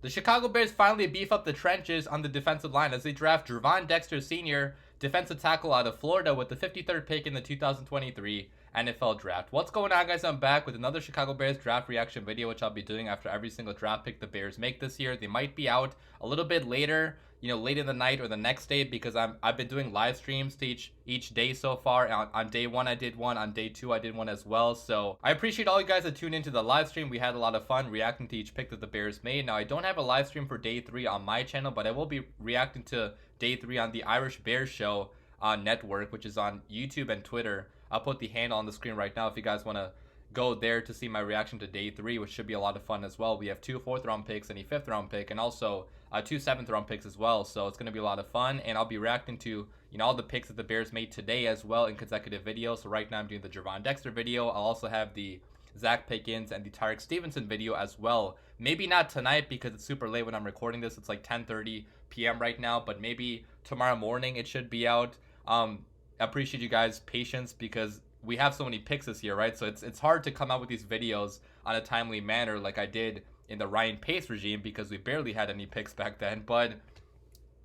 The Chicago Bears finally beef up the trenches on the defensive line as they draft Gervon Dexter Sr., defensive tackle out of Florida, with the 53rd pick in the 2023 NFL Draft. What's going on, guys? I'm back with another Chicago Bears draft reaction video, which I'll be doing after every single draft pick the Bears make this year. They might be out a little bit later, late in the night or the next day, because I've been doing live streams to each day so far. On day one I did one, on day two I did one as well. So I appreciate all you guys that tuned into the live stream. We had a lot of fun reacting to each pick that the Bears made. Now I don't have a live stream for day three on my channel, but I will be reacting to day three on the Irish Bears Show network, which is on YouTube and Twitter. I'll put the handle on the screen right now if you guys want to go there to see my reaction to day three, which should be a lot of fun as well. We have 2 4th-round picks and a 5th-round pick, and also 2 7th-round picks as well. So it's going to be a lot of fun, and I'll be reacting to all the picks that the Bears made today as well in consecutive videos. So right now I'm doing the Gervon Dexter video. I'll also have the Zach Pickens and the Tarek Stevenson video as well. Maybe not tonight because it's super late when I'm recording this. It's like 10:30 p.m. right now, but maybe tomorrow morning it should be out. I appreciate you guys' patience because we have so many picks this year, right? So it's hard to come out with these videos on a timely manner like I did in the Ryan Pace regime because we barely had any picks back then. But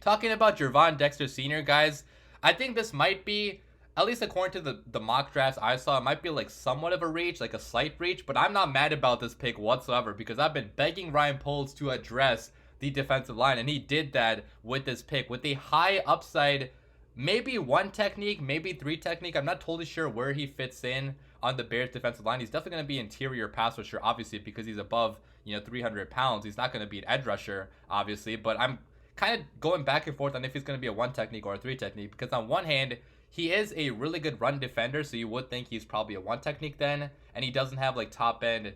talking about Gervon Dexter Sr., guys, I think this might be, at least according to the mock drafts I saw, it might be like somewhat of a reach, like a slight reach, but I'm not mad about this pick whatsoever because I've been begging Ryan Poles to address the defensive line, and he did that with this pick with a high upside. Maybe 1 technique, maybe 3 technique. I'm not totally sure where he fits in on the Bears defensive line. He's definitely going to be interior pass rusher, obviously, because he's above 300 pounds. He's not going to be an edge rusher, obviously, but I'm kind of going back and forth on if he's going to be a 1 technique or a 3 technique, because on one hand, he is a really good run defender, so you would think he's probably a 1 technique then, and he doesn't have like top end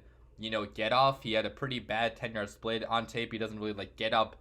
get off. He had a pretty bad 10-yard split on tape. He doesn't really like get up,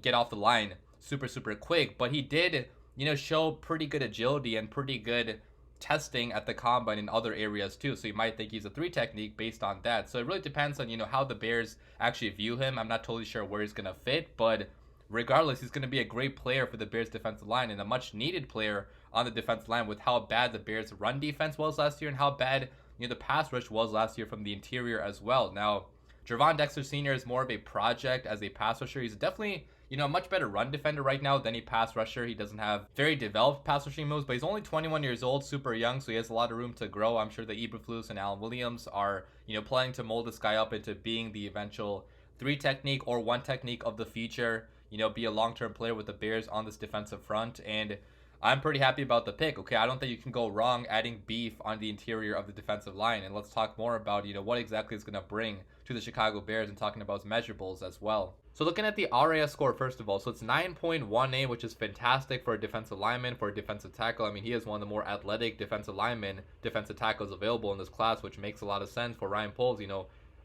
get off the line super quick, but he did show pretty good agility and pretty good testing at the combine in other areas too. So you might think he's a 3 technique based on that. So it really depends on how the Bears actually view him. I'm not totally sure where he's gonna fit, but regardless, he's gonna be a great player for the Bears defensive line and a much needed player on the defensive line with how bad the Bears run defense was last year and how bad the pass rush was last year from the interior as well. Now, Gervon Dexter Sr. is more of a project as a pass rusher. He's definitely a much better run defender right now than a pass rusher. He doesn't have very developed pass rushing moves, but he's only 21 years old, super young, so he has a lot of room to grow. I'm sure that Eberflus and Alan Williams are, planning to mold this guy up into being the eventual 3 technique or 1 technique of the future, be a long-term player with the Bears on this defensive front, and I'm pretty happy about the pick. Okay, I don't think you can go wrong adding beef on the interior of the defensive line, and let's talk more about, what exactly is going to bring to the Chicago Bears and talking about his measurables as well. So looking at the RAS score, first of all, so it's 9.18, which is fantastic for a defensive lineman, for a defensive tackle. I mean, he is one of the more athletic defensive linemen, defensive tackles available in this class, which makes a lot of sense for Ryan Poles,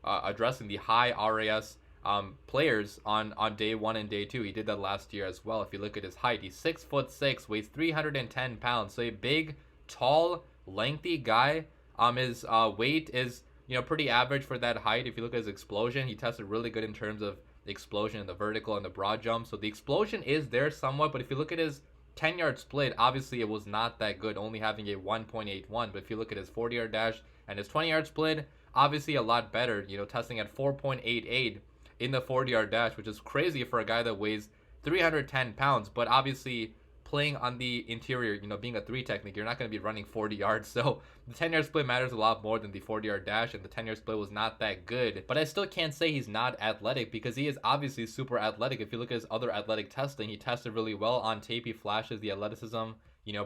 addressing the high RAS players on day 1 and day 2. He did that last year as well. If you look at his height, he's 6'6", weighs 310 pounds. So a big, tall, lengthy guy. His weight is pretty average for that height. If you look at his explosion, he tested really good in terms of the explosion in the vertical and the broad jump. So the explosion is there somewhat, but if you look at his 10-yard split, obviously it was not that good, only having a 1.81. But if you look at his 40-yard dash and his 20-yard split, obviously a lot better, testing at 4.88 in the 40-yard dash, which is crazy for a guy that weighs 310 pounds, but obviously playing on the interior, being a 3 technique, you're not going to be running 40 yards. So the 10-yard split matters a lot more than the 40-yard dash, and the 10-yard split was not that good. But I still can't say he's not athletic because he is obviously super athletic. If you look at his other athletic testing, he tested really well on tape. He flashes the athleticism,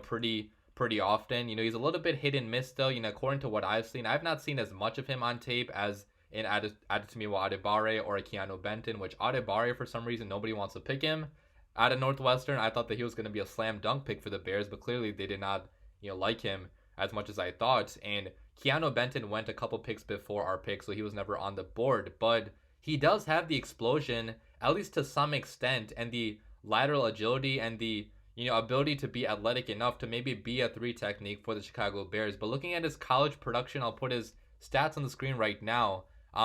pretty often. He's a little bit hit and miss though, according to what I've seen. I've not seen as much of him on tape as in Adetomiwa Adebawore or a Keanu Benton, which Adebawore, for some reason, nobody wants to pick him. Out of Northwestern, I thought that he was going to be a slam dunk pick for the Bears, but clearly they did not, like him as much as I thought. And Keanu Benton went a couple picks before our pick, so he was never on the board. But he does have the explosion, at least to some extent, and the lateral agility and the ability to be athletic enough to maybe be a 3 technique for the Chicago Bears. But looking at his college production, I'll put his stats on the screen right now.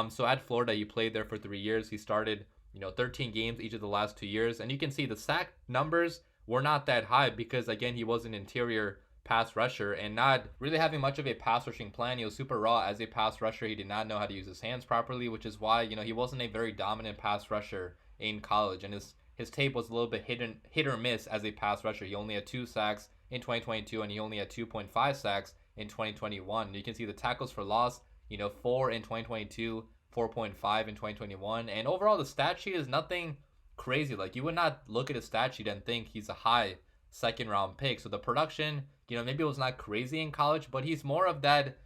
So at Florida, he played there for 3 years. He started 13 games each of the last 2 years. And you can see the sack numbers were not that high because, again, he was an interior pass rusher and not really having much of a pass rushing plan. He was super raw as a pass rusher. He did not know how to use his hands properly, which is why, he wasn't a very dominant pass rusher in college. And his tape was a little bit hit or miss as a pass rusher. He only had 2 sacks in 2022, and he only had 2.5 sacks in 2021. You can see the tackles for loss, 4 in 2022, 4.5 in 2021. And overall, the stat sheet is nothing crazy. Like, you would not look at his stat sheet and think he's a high second round pick. So the production, maybe it was not crazy in college, but he's more of that,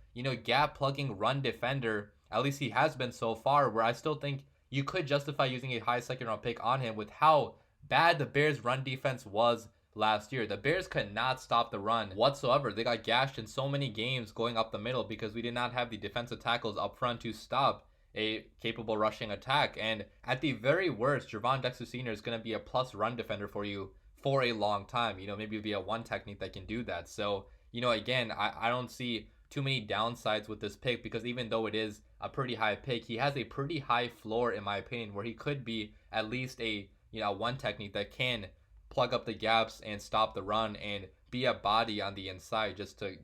gap plugging run defender. At least he has been so far, where I still think you could justify using a high second round pick on him with how bad the Bears run defense was last year. The Bears could not stop the run whatsoever. They got gashed in so many games going up the middle because we did not have the defensive tackles up front to stop a capable rushing attack. And at the very worst, Gervon Dexter Sr. is going to be a plus run defender for you for a long time. Maybe via one technique that can do that. So, again, I don't see too many downsides with this pick, because even though it is a pretty high pick, he has a pretty high floor, in my opinion, where he could be at least a, one technique that can plug up the gaps and stop the run and be a body on the inside just to,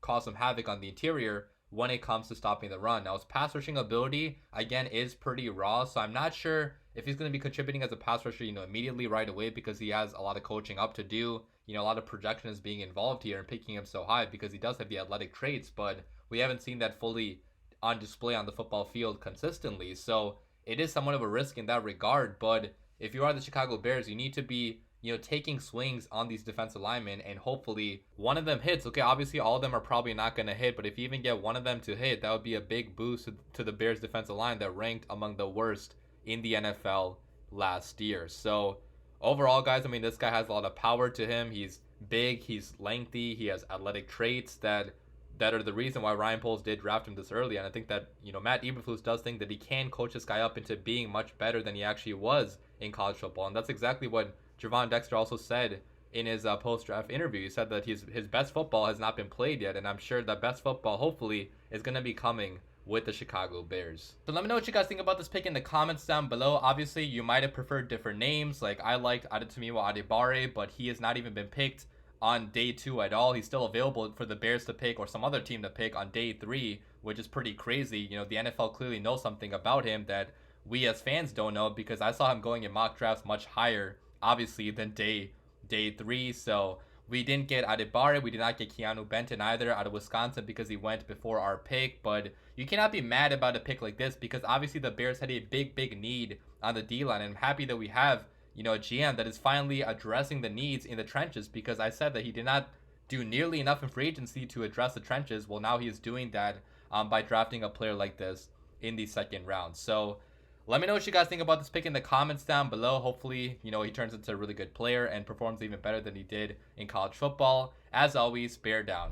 cause some havoc on the interior when it comes to stopping the run. Now, his pass rushing ability, again, is pretty raw, so I'm not sure if he's going to be contributing as a pass rusher, immediately right away, because he has a lot of coaching up to do. A lot of projection is being involved here and picking him so high because he does have the athletic traits, but we haven't seen that fully on display on the football field consistently. So it is somewhat of a risk in that regard. But if you are the Chicago Bears, you need to be, taking swings on these defensive linemen, and hopefully one of them hits. Okay, obviously all of them are probably not going to hit, but if you even get one of them to hit, that would be a big boost to the Bears defensive line that ranked among the worst in the NFL last year. So overall, guys, this guy has a lot of power to him. He's big, he's lengthy, he has athletic traits that are the reason why Ryan Poles did draft him this early. And I think that, Matt Eberflus does think that he can coach this guy up into being much better than he actually was in college football. And that's exactly what Gervon Dexter also said in his post-draft interview. He said that his best football has not been played yet, and I'm sure that best football, hopefully, is going to be coming with the Chicago Bears. So let me know what you guys think about this pick in the comments down below. Obviously, you might have preferred different names. Like, I liked Adetomiwa Adebawore, but he has not even been picked on day 2 at all. He's still available for the Bears to pick or some other team to pick on day 3, which is pretty crazy. The NFL clearly knows something about him that we as fans don't know, because I saw him going in mock drafts much higher, obviously, than day 3. So we didn't get Adebawore. We did not get Keanu Benton either out of Wisconsin because he went before our pick. But you cannot be mad about a pick like this, because obviously the Bears had a big need on the D-line. And I'm happy that we have, a GM that is finally addressing the needs in the trenches, because I said that he did not do nearly enough in free agency to address the trenches. Well, now he is doing that by drafting a player like this in the second round. So let me know what you guys think about this pick in the comments down below. Hopefully, he turns into a really good player and performs even better than he did in college football. As always, bear down.